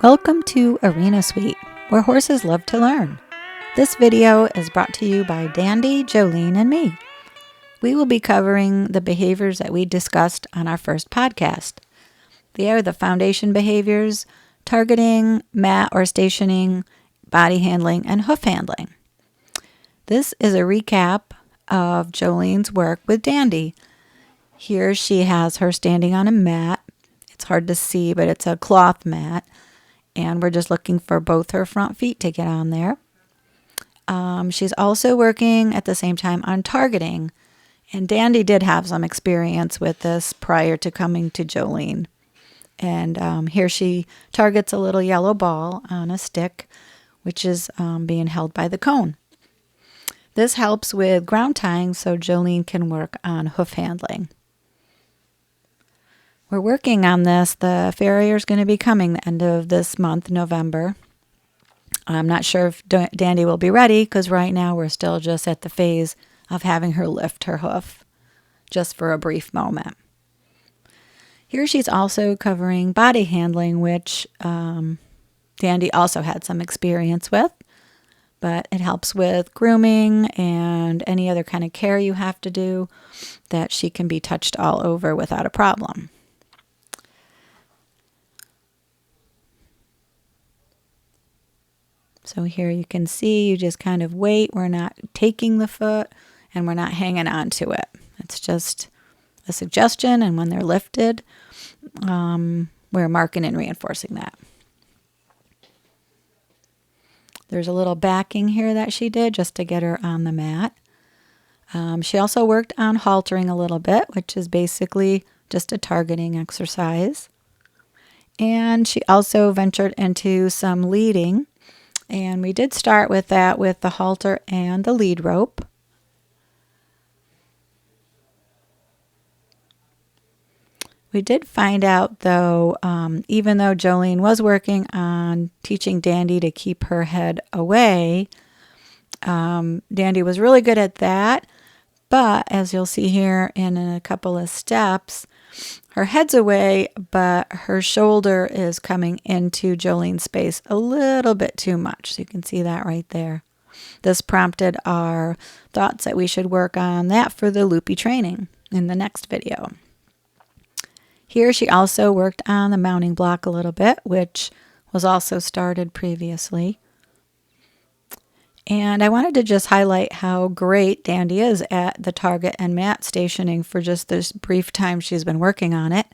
Welcome to Arena Suite, where horses love to learn. This video is brought to you by Dandy, Jolene, and me. We will be covering the behaviors that we discussed on our first podcast. They are the foundation behaviors: targeting, mat or stationing, body handling, and hoof handling. This is a recap of Jolene's work with Dandy. Here she has her standing on a mat. It's hard to see, but it's a cloth mat. And we're just looking for both her front feet to get on there. She's also working at the same time on targeting. And Dandy did have some experience with this prior to coming to Jolene. And here she targets a little yellow ball on a stick, which is being held by the cone. This helps with ground tying so Jolene can work on hoof handling. We're working on this. The farrier is going to be coming the end of this month, November. I'm not sure if Dandy will be ready because right now we're still just at the phase of having her lift her hoof just for a brief moment. Here she's also covering body handling, which Dandy also had some experience with, but it helps with grooming and any other kind of care you have to do that she can be touched all over without a problem. So here you can see you just kind of wait. We're not taking the foot and we're not hanging on to it. It's just a suggestion, and when they're lifted, we're marking and reinforcing that. There's a little backing here that she did just to get her on the mat. She also worked on haltering a little bit, which is basically just a targeting exercise. And she also ventured into some leading. And we did start with that with the halter and the lead rope. We did find out, though, even though Jolene was working on teaching Dandy to keep her head away, Dandy was really good at that. But as you'll see here in a couple of steps, her head's away, but her shoulder is coming into Jolene's space a little bit too much. So you can see that right there. This prompted our thoughts that we should work on that for the loopy training in the next video. Here she also worked on the mounting block a little bit, which was also started previously. And I wanted to just highlight how great Dandy is at the target and mat stationing for just this brief time she's been working on it.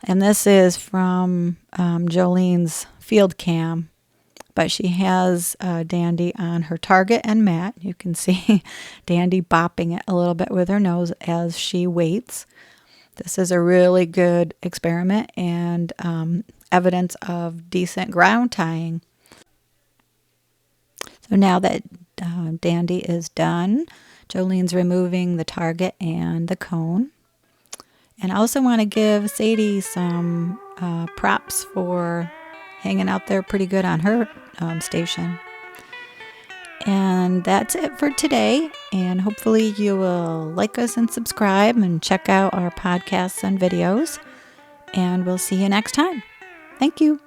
And this is from Jolene's field cam, but she has Dandy on her target and mat. You can see Dandy bopping it a little bit with her nose as she waits. This is a really good experiment and evidence of decent ground tying. So now that Dandy is done, Jolene's removing the target and the cone. And I also want to give Sadie some props for hanging out there pretty good on her station. And that's it for today. And hopefully you will like us and subscribe and check out our podcasts and videos. And we'll see you next time. Thank you.